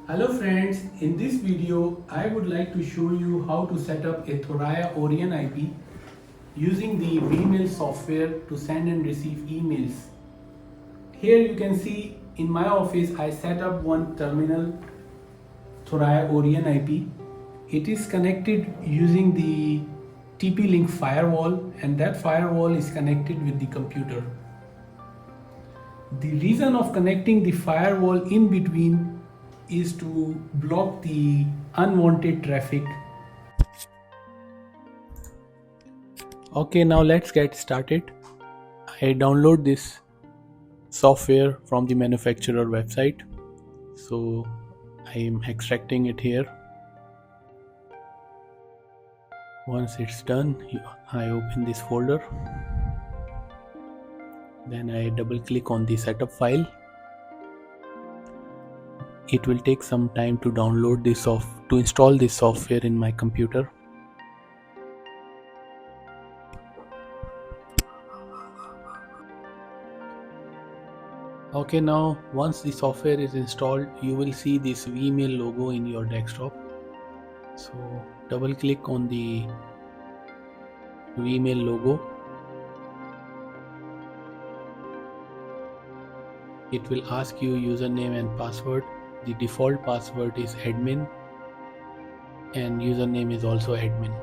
Hello friends, in this video I would like to show you how to set up a Thuraya Orion IP using the Vmail software to send and receive emails. Here you can see in my office I set up one terminal Thuraya Orion IP. It is connected using the TP-Link firewall, and that firewall is connected with the computer. The reason of connecting the firewall in between is to block the unwanted traffic. Okay, now let's get started. I download this software from the manufacturer website. So I am extracting it here. Once it's done, I open this folder. Then I double click on the setup file. It will take some time to download this to install this software in my computer. Okay, now once the software is installed, you will see this Vmail logo in your desktop. So double click on the Vmail logo. It will ask you username and password. The default password is admin and username is also admin.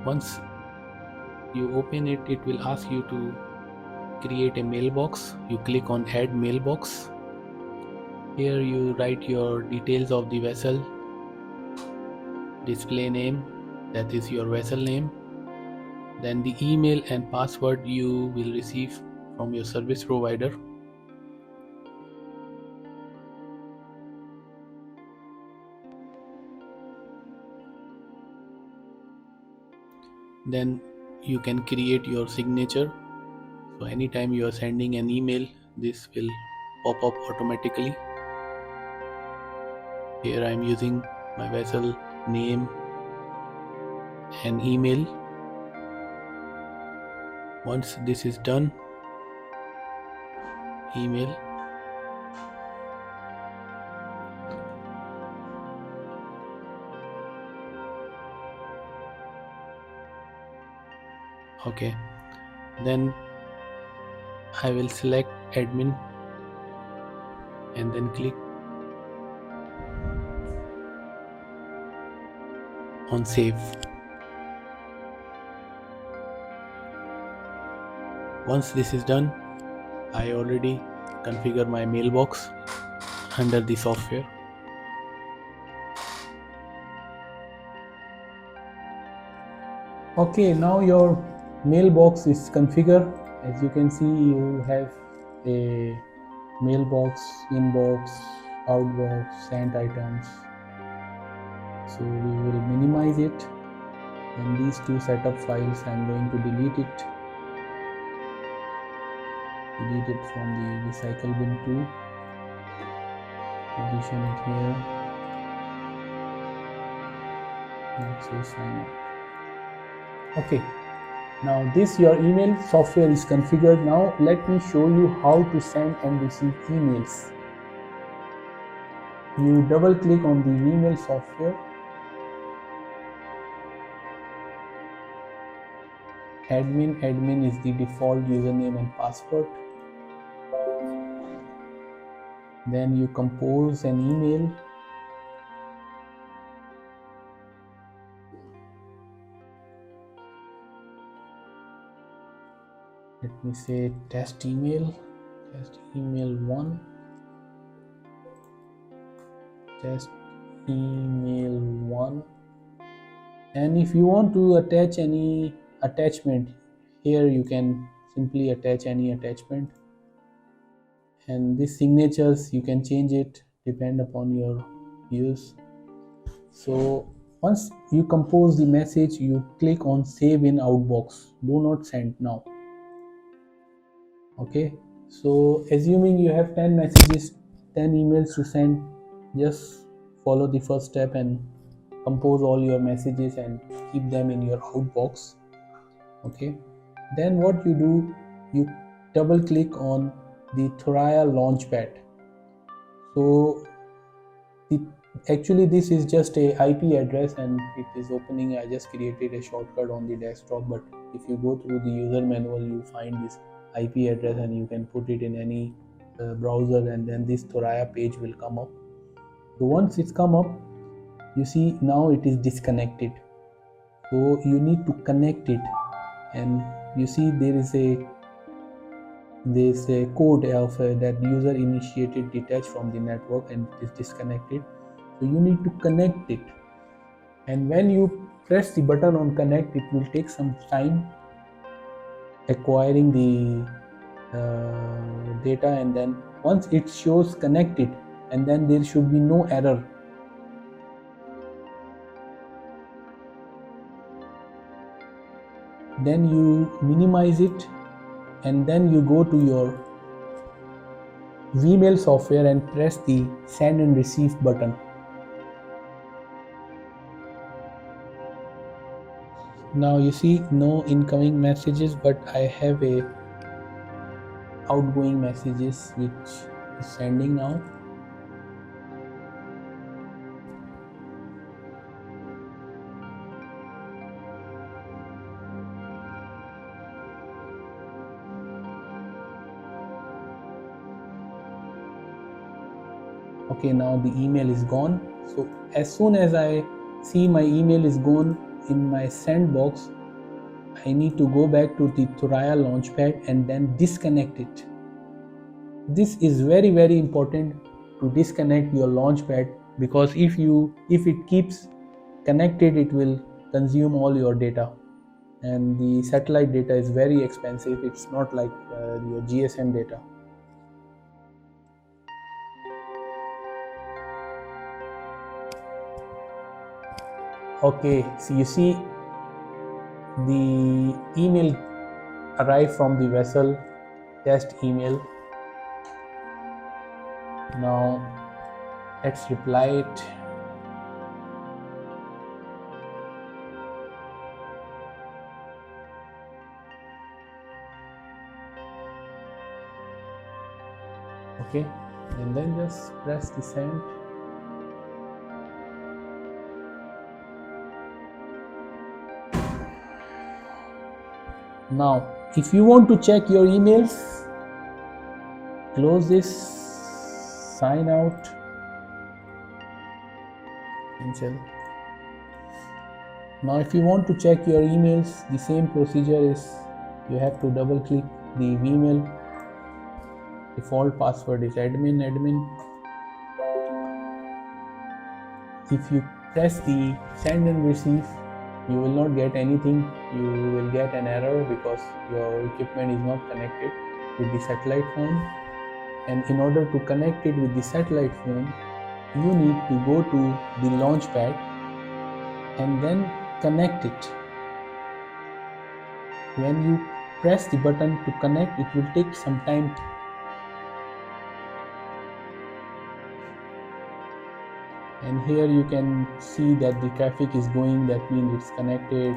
Once you open it, it will ask you to create a mailbox. You click on add mailbox. Here you write your details of the vessel, display name, that is your vessel name, then the email and password you will receive from your service provider. Then you can create your signature. So anytime you are sending an email, this will pop up automatically. Here I am using my vessel name and email. Once this is done, email. Okay, then I will select admin and then click on save. Once this is done, I already configure my mailbox under the software. Okay, now your mailbox is configured. As you can see, you have a mailbox, inbox, outbox, sent items. So we will minimize it, and these two setup files I'm going to delete it. Delete it from the recycle bin 2. Position it here. Let's say sign up. Okay, now this your email software is configured. Now let me show you how to send and receive emails. You double click on the email software. Admin is the default username and password. Then you compose an email. Let me say test email 1, test email 1. And if you want to attach any attachment, here you can simply attach any attachment, and these signatures you can change it depend upon your use. So once you compose the message, you click on save in outbox. Do not send now. Okay, so assuming you have 10 messages 10 emails to send, just follow the first step and compose all your messages and keep them in your outbox. Okay, then what you do, you double click on the Thuraya launchpad. So actually this is just a IP address and it is opening. I just created a shortcut on the desktop, but if you go through the user manual, you find this IP address and you can put it in any browser, and then this Thuraya page will come up. So once it's come up, you see now it is disconnected. So you need to connect it, and you see there is a code of that user initiated detach from the network and it is disconnected. So you need to connect it, and when you press the button on connect, it will take some time acquiring the data, and then once it shows connected, and then there should be no error. Then you minimize it, and then you go to your Vmail software and press the send and receive button. Now you see no incoming messages, but I have a outgoing messages which is sending now. Okay, now the email is gone. So as soon as I see my email is gone in my sandbox, I need to go back to the Thuraya launchpad and then disconnect it. This is very important to disconnect your launchpad, because if it keeps connected, it will consume all your data, and the satellite data is very expensive. It's not like your GSM data. Okay, so you see the email arrived from the vessel, test email. Now let's reply it. Okay, and then just press the send. Now if you want to check your emails, close this, sign out, cancel. Now if you want to check your emails, the same procedure is you have to double click the Vmail. Default password is admin. If you press the send and receive, you will not get anything. You will get an error because your equipment is not connected with the satellite phone, and in order to connect it with the satellite phone, you need to go to the launchpad and then connect it. When you press the button to connect, it will take some time. And here you can see that the traffic is going, that means it's connected.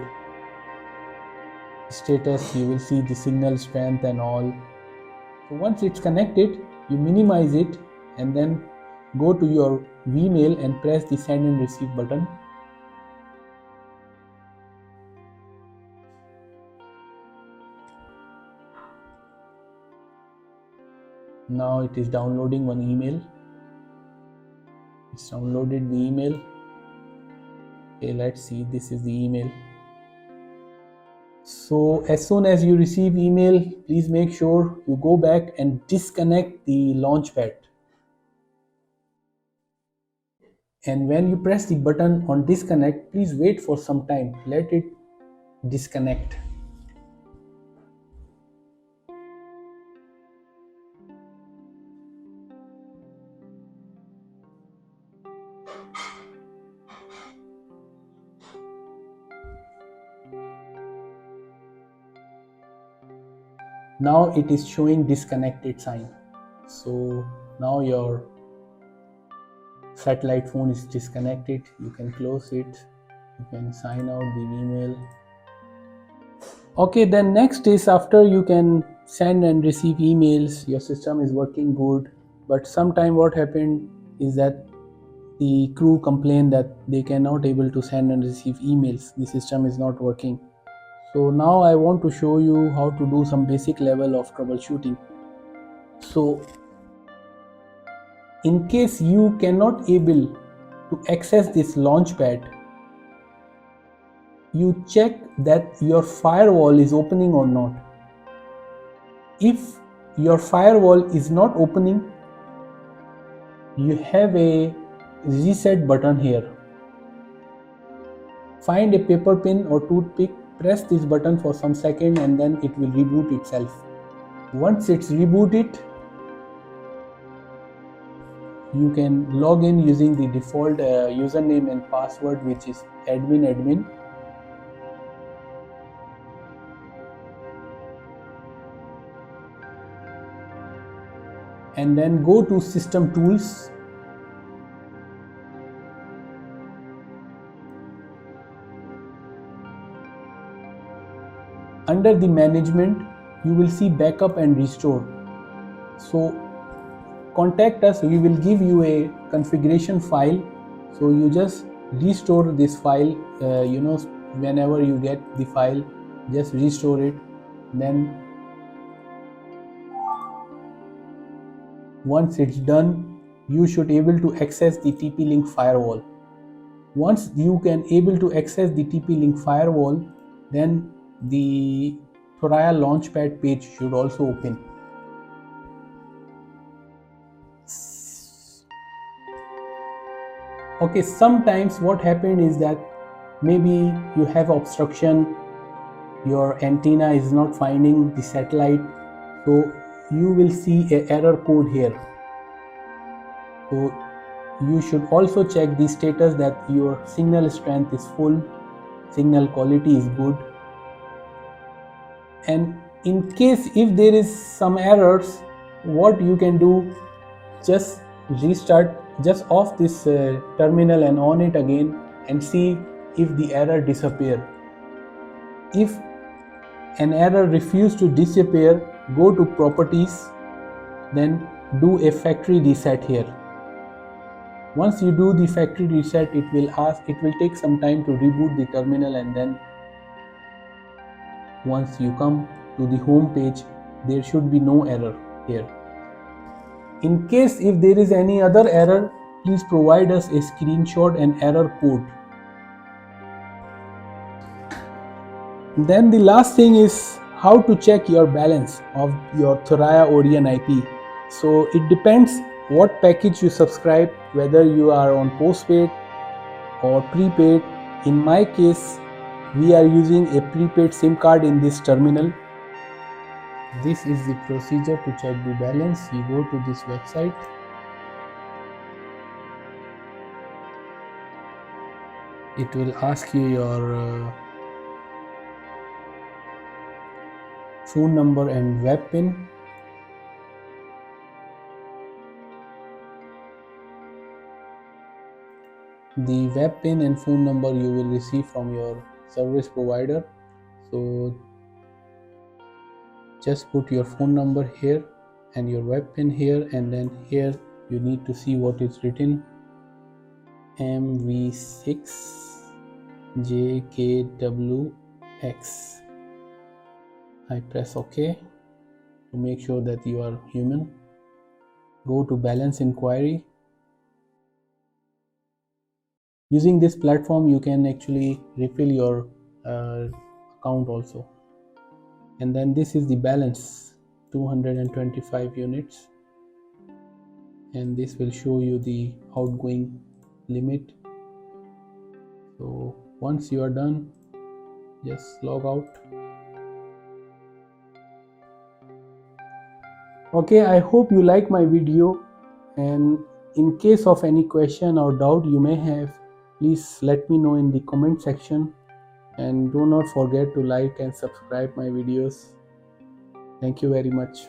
Status, you will see the signal strength and all. So once it's connected, you minimize it and then go to your Vmail and press the send and receive button. Now it is downloading one email. It's downloaded the email. Okay, let's see, this is the email. So as soon as you receive email, please make sure you go back and disconnect the launchpad. And when you press the button on disconnect, please wait for some time. Let it disconnect. Now it is showing disconnected sign. So now your satellite phone is disconnected, you can close it, you can sign out the email. Okay, then next is after you can send and receive emails, your system is working good, but sometime what happened is that the crew complain that they cannot able to send and receive emails, the system is not working. So now I want to show you how to do some basic level of troubleshooting. So in case you cannot able to access this launchpad, you check that your firewall is opening or not. If your firewall is not opening, you have a reset button here. Find a paper pin or toothpick, press this button for some second and then it will reboot itself. Once it's rebooted, you can log in using the default username and password, which is admin. And then go to system tools. Under the management, you will see backup and restore. So contact us, we will give you a configuration file. So you just restore this file, whenever you get the file, just restore it. Then once it's done, you should able to access the TP-Link firewall. Once you can able to access the TP-Link firewall, then the Thuraya launchpad page should also open. Okay, sometimes what happened is that maybe you have obstruction, your antenna is not finding the satellite, so you will see a error code here. So you should also check the status that your signal strength is full, signal quality is good, and in case if there is some errors, what you can do, just restart, just off this terminal and on it again and see if the error disappear. If an error refuse to disappear, go to properties, then do a factory reset here. Once you do the factory reset, it will take some time to reboot the terminal, and then once you come to the home page, there should be no error here. In case if there is any other error, please provide us a screenshot and error code. Then the last thing is how to check your balance of your Thuraya Orion IP. So it depends what package you subscribe, whether you are on postpaid or prepaid. In my case, we are using a prepaid SIM card in this terminal. This is the procedure to check the balance. You go to this website. It will ask you your phone number and web pin. The web pin and phone number you will receive from your service provider. So just put your phone number here and your web pin here, and then here you need to see what is written, MV6JKWX. I press OK to make sure that you are human. Go to balance inquiry. Using this platform, you can actually refill your account also. And then this is the balance, 225 units. And this will show you the outgoing limit. So once you are done, just log out. Okay, I hope you like my video, and in case of any question or doubt you may have, please let me know in the comment section, and do not forget to like and subscribe my videos. Thank you very much.